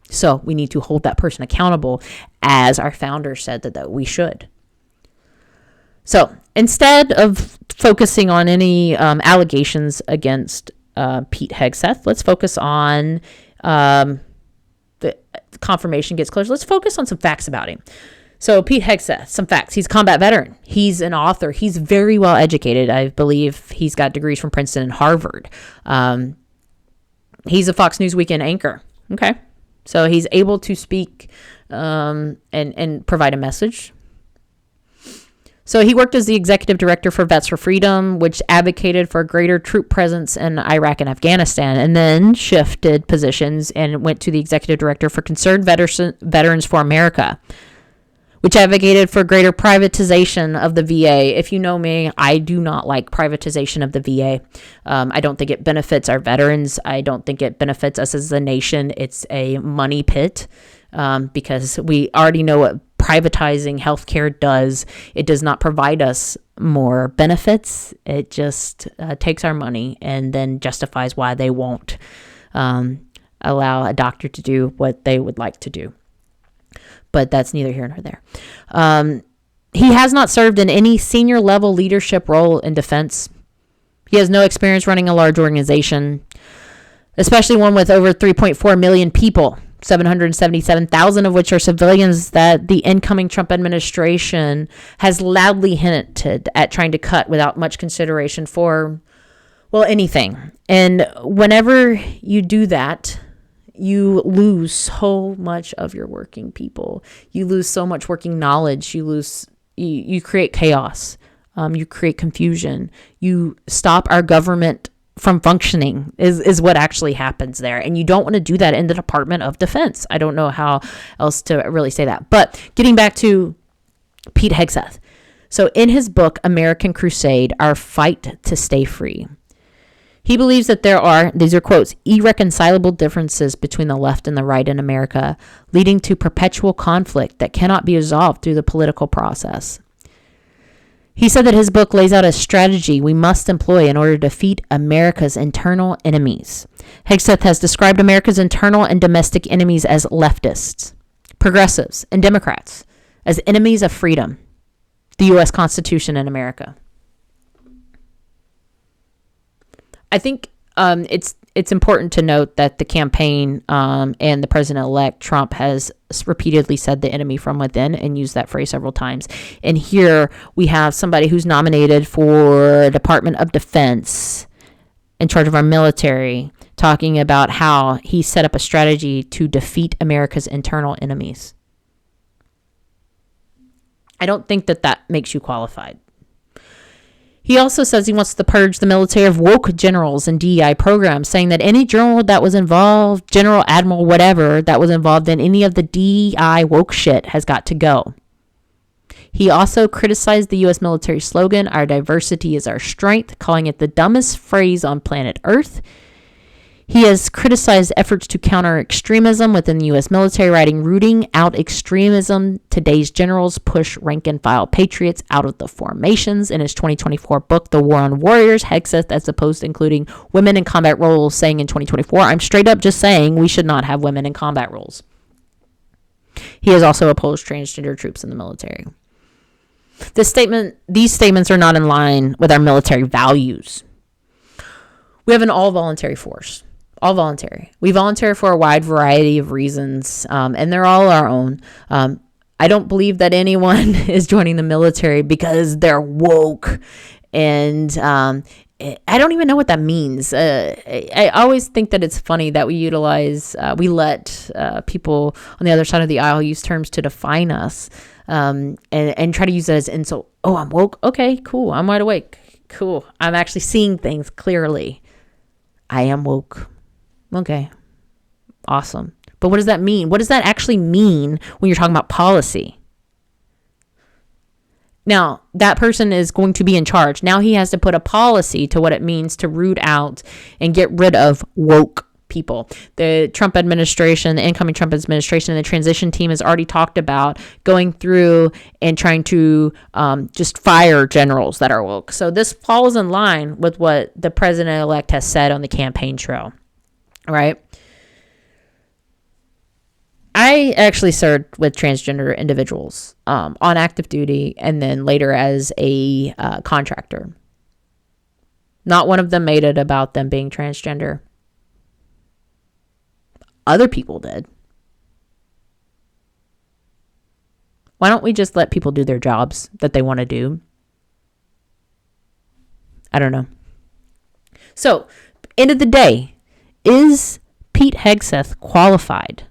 So we need to hold that person accountable, as our founder said that we should. So instead of focusing on any allegations against Pete Hegseth, let's focus on the confirmation gets closer. Let's focus on some facts about him. So Pete Hegseth, some facts. He's a combat veteran. He's an author. He's very well educated. I believe he's got degrees from Princeton and Harvard. He's a Fox News Weekend anchor. Okay. So he's able to speak and provide a message. So he worked as the executive director for Vets for Freedom, which advocated for a greater troop presence in Iraq and Afghanistan, and then shifted positions and went to the executive director for Concerned Veterans for America, which advocated for greater privatization of the VA. If you know me, I do not like privatization of the VA. I don't think it benefits our veterans. I don't think it benefits us as a nation. It's a money pit because we already know what privatizing healthcare does. It does not provide us more benefits. It just takes our money and then justifies why they won't allow a doctor to do what they would like to do. But that's neither here nor there. He has not served in any senior level leadership role in defense. He has no experience running a large organization, especially one with over 3.4 million people. 777,000 of which are civilians that the incoming Trump administration has loudly hinted at trying to cut without much consideration for, well, anything. And whenever you do that, you lose so much of your working people. You lose so much working knowledge. You create chaos. You create confusion. You stop our government from functioning is what actually happens there. And you don't want to do that in the Department of Defense. I don't know how else to really say that. But getting back to Pete Hegseth. So in his book, American Crusade, Our Fight to Stay Free, he believes that there are, these are quotes, irreconcilable differences between the left and the right in America, leading to perpetual conflict that cannot be resolved through the political process. He said that his book lays out a strategy we must employ in order to defeat America's internal enemies. Hegseth has described America's internal and domestic enemies as leftists, progressives, and Democrats, as enemies of freedom, the U.S. Constitution in America. I think it's important to note that the campaign and the president-elect Trump has repeatedly said the enemy from within and used that phrase several times. And here we have somebody who's nominated for Department of Defense in charge of our military talking about how he set up a strategy to defeat America's internal enemies. I don't think that makes you qualified. He also says he wants to purge the military of woke generals and DEI programs, saying that any general that was involved, general, admiral, whatever, that was involved in any of the DEI woke shit has got to go. He also criticized the U.S. military slogan, "Our diversity is our strength," calling it the dumbest phrase on planet Earth. He has criticized efforts to counter extremism within the U.S. military, writing, "Rooting out extremism, today's generals push rank-and-file patriots out of the formations." In his 2024 book, The War on Warriors, Hegseth, as opposed to including women in combat roles, saying in 2024, "I'm straight up just saying we should not have women in combat roles." He has also opposed transgender troops in the military. These statements are not in line with our military values. We have an all-voluntary force. All voluntary. We volunteer for a wide variety of reasons, and they're all our own. I don't believe that anyone is joining the military because they're woke, and I don't even know what that means. I always think that it's funny that we let people on the other side of the aisle use terms to define us, and try to use that as insult. Oh, I'm woke. Okay, cool. I'm wide awake. Cool. I'm actually seeing things clearly. I am woke. Okay. Awesome. But what does that mean? What does that actually mean when you're talking about policy? Now, that person is going to be in charge. Now he has to put a policy to what it means to root out and get rid of woke people. The Trump administration, the incoming Trump administration, and the transition team has already talked about going through and trying to just fire generals that are woke. So this falls in line with what the president-elect has said on the campaign trail, right? I actually served with transgender individuals on active duty and then later as a contractor. Not one of them made it about them being transgender. Other people did. Why don't we just let people do their jobs that they want to do? I don't know. So, end of the day, is Pete Hegseth qualified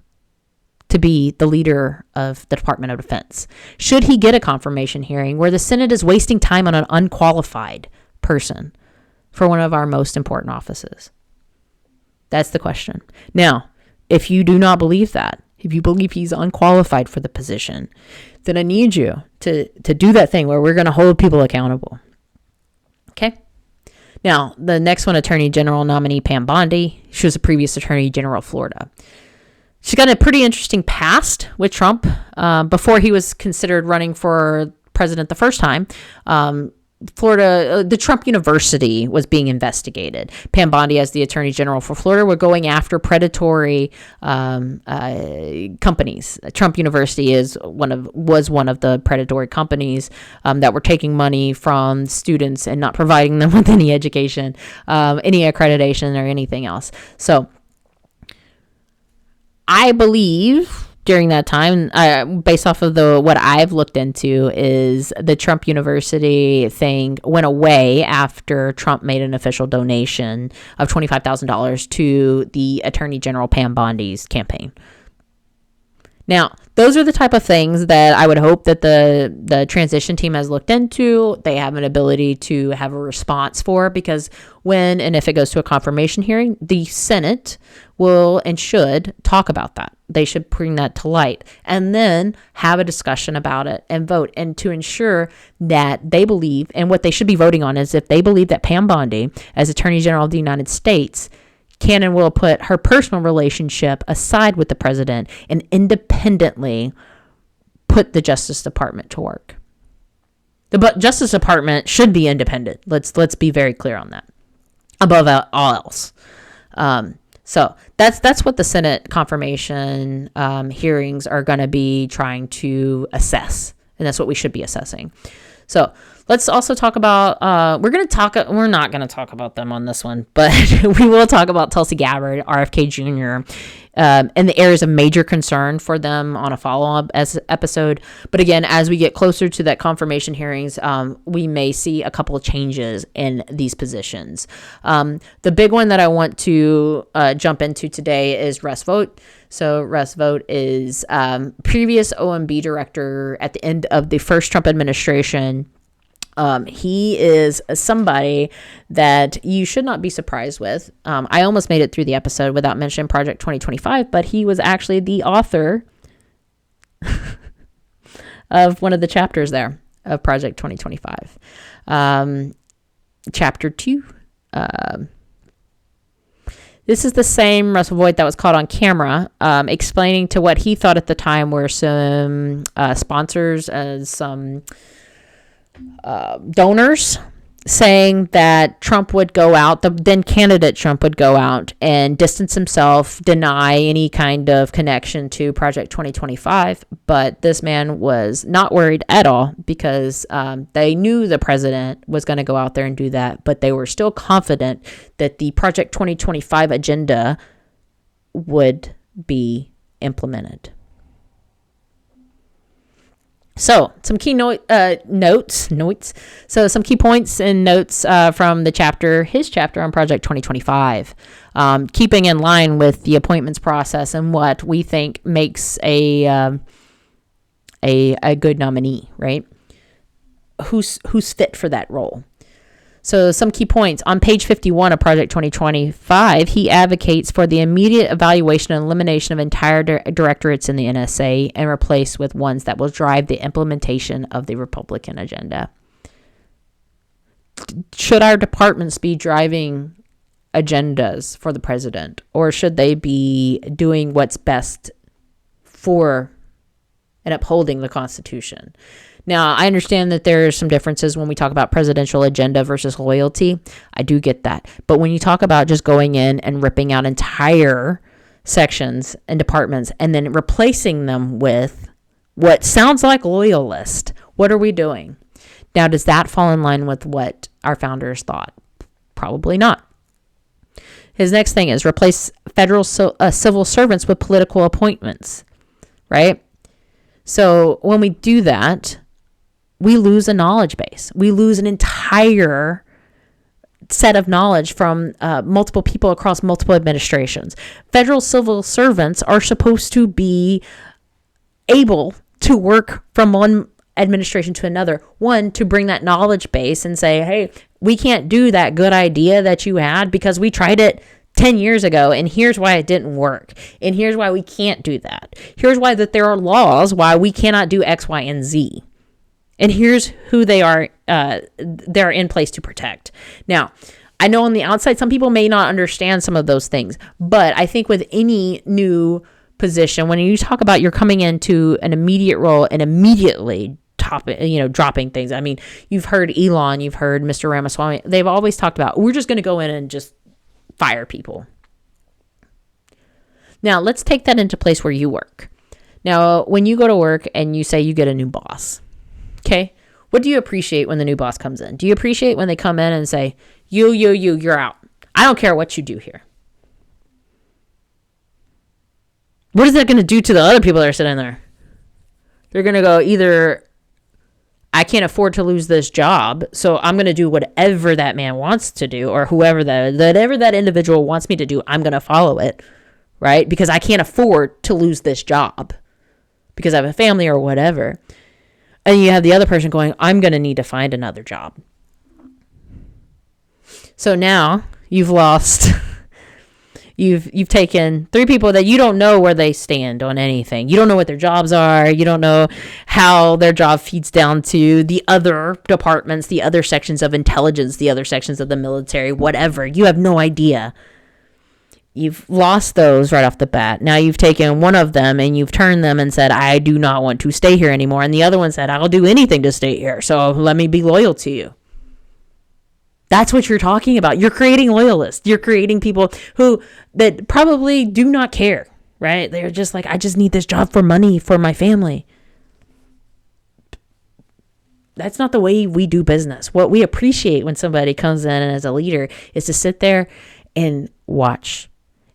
to be the leader of the Department of Defense? Should he get a confirmation hearing where the Senate is wasting time on an unqualified person for one of our most important offices? That's the question. Now, if you do not believe that, if you believe he's unqualified for the position, then I need you to do that thing where we're going to hold people accountable. Okay? Now, the next one, Attorney General nominee Pam Bondi. She was a previous Attorney General of Florida. She's got a pretty interesting past with Trump. Before he was considered running for president the first time, Florida, the Trump University was being investigated. Pam Bondi, as the Attorney General for Florida, were going after predatory companies. Trump University was one of the predatory companies that were taking money from students and not providing them with any education, any accreditation, or anything else. So I believe during that time, based off of what I've looked into, is the Trump University thing went away after Trump made an official donation of $25,000 to the Attorney General Pam Bondi's campaign. Now, those are the type of things that I would hope that the transition team has looked into. They have an ability to have a response for, because when and if it goes to a confirmation hearing, the Senate will and should talk about that. They should bring that to light and then have a discussion about it and vote, and to ensure that they believe, and what they should be voting on is if they believe that Pam Bondi, as Attorney General of the United States, can and will put her personal relationship aside with the president and independently put the Justice Department to work. The Justice Department should be independent. Let's be very clear on that. Above all else. So that's what the Senate confirmation hearings are going to be trying to assess, and that's what we should be assessing. So let's also talk about, we're not going to talk about them on this one, but we will talk about Tulsi Gabbard, RFK Jr., and the areas of major concern for them on a follow-up episode. But again, as we get closer to that confirmation hearings, we may see a couple of changes in these positions. The big one that I want to jump into today is Russ Vought. So Russ Vought is previous OMB director at the end of the first Trump administration. He is somebody that you should not be surprised with. I almost made it through the episode without mentioning Project 2025, but he was actually the author of one of the chapters there of Project 2025. Chapter 2. This is the same Russell Vought that was caught on camera, explaining to what he thought at the time were some sponsors and some donors, saying that Trump would go out, the then candidate Trump would go out and distance himself, deny any kind of connection to Project 2025. But this man was not worried at all, because they knew the president was going to go out there and do that, but they were still confident that the Project 2025 agenda would be implemented. So some key notes. So some key points and notes from his chapter on Project 2025, keeping in line with the appointments process and what we think makes a good nominee, right? Who's fit for that role. So some key points. On page 51 of Project 2025, he advocates for the immediate evaluation and elimination of entire directorates in the NSA and replace with ones that will drive the implementation of the Republican agenda. Should our departments be driving agendas for the president, or should they be doing what's best for and upholding the Constitution? Now, I understand that there are some differences when we talk about presidential agenda versus loyalty. I do get that. But when you talk about just going in and ripping out entire sections and departments and then replacing them with what sounds like loyalist, what are we doing? Now, does that fall in line with what our founders thought? Probably not. His next thing is replace federal civil servants with political appointments, right? So when we do that, we lose a knowledge base. We lose an entire set of knowledge from multiple people across multiple administrations. Federal civil servants are supposed to be able to work from one administration to another. One, to bring that knowledge base and say, hey, we can't do that good idea that you had because we tried it 10 years ago, and here's why it didn't work. And here's why we can't do that. Here's why that there are laws why we cannot do X, Y, and Z. And here's who they're in place to protect. Now, I know on the outside, some people may not understand some of those things, but I think with any new position, when you talk about you're coming into an immediate role and immediately dropping things. I mean, you've heard Elon, you've heard Mr. Ramaswamy. They've always talked about, we're just going to go in and just fire people. Now, let's take that into place where you work. Now, when you go to work and you say you get a new boss, okay, what do you appreciate when the new boss comes in? Do you appreciate when they come in and say, you're out. I don't care what you do here. what is that going to do to the other people that are sitting there? They're going to go, either I can't afford to lose this job, so I'm going to do whatever that man wants to do, or whatever that individual wants me to do, I'm going to follow it, right? Because I can't afford to lose this job because I have a family or whatever. And you have the other person going, I'm going to need to find another job. So now you've lost, you've taken 3 people that you don't know where they stand on anything. You don't know what their jobs are. You don't know how their job feeds down to the other departments, the other sections of intelligence, the other sections of the military, whatever. You have no idea. You've lost those right off the bat. Now you've taken one of them and you've turned them and said, I do not want to stay here anymore. And the other one said, I'll do anything to stay here. So let me be loyal to you. That's what you're talking about. You're creating loyalists. You're creating people that probably do not care, right? They're just like, I just need this job for money, for my family. That's not the way we do business. What we appreciate when somebody comes in as a leader is to sit there and watch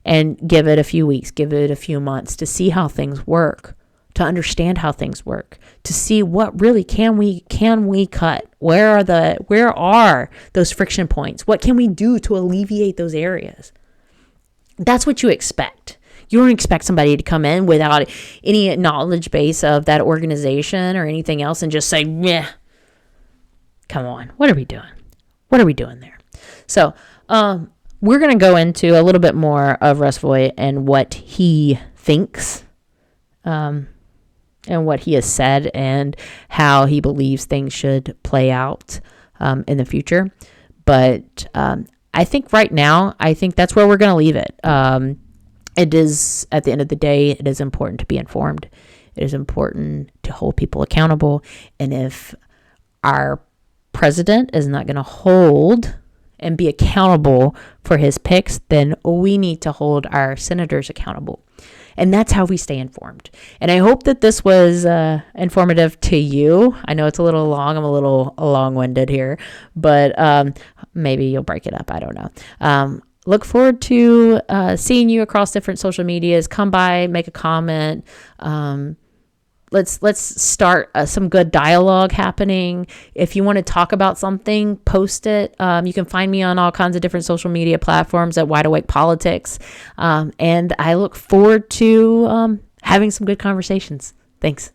and give it a few weeks, give it a few months to see how things work, to understand how things work, to see what really can we cut? Where are those friction points? What can we do to alleviate those areas? That's what you expect. You don't expect somebody to come in without any knowledge base of that organization or anything else and just say, meh, come on, what are we doing? What are we doing there? So, we're going to go into a little bit more of Russ Voigt and what he thinks, and what he has said and how he believes things should play out in the future. But I think right now, that's where we're going to leave it. It is, at the end of the day, it is important to be informed. It is important to hold people accountable. And if our president is not going to hold and be accountable for his picks, then we need to hold our senators accountable. And that's how we stay informed. And I hope that this was informative to you. I know it's a little long. I'm a little long-winded here, but maybe you'll break it up. I don't know. Look forward to seeing you across different social medias. Come by, make a comment. Let's start some good dialogue happening. If you want to talk about something, post it. You can find me on all kinds of different social media platforms at Wide Awake Politics. And I look forward to having some good conversations. Thanks.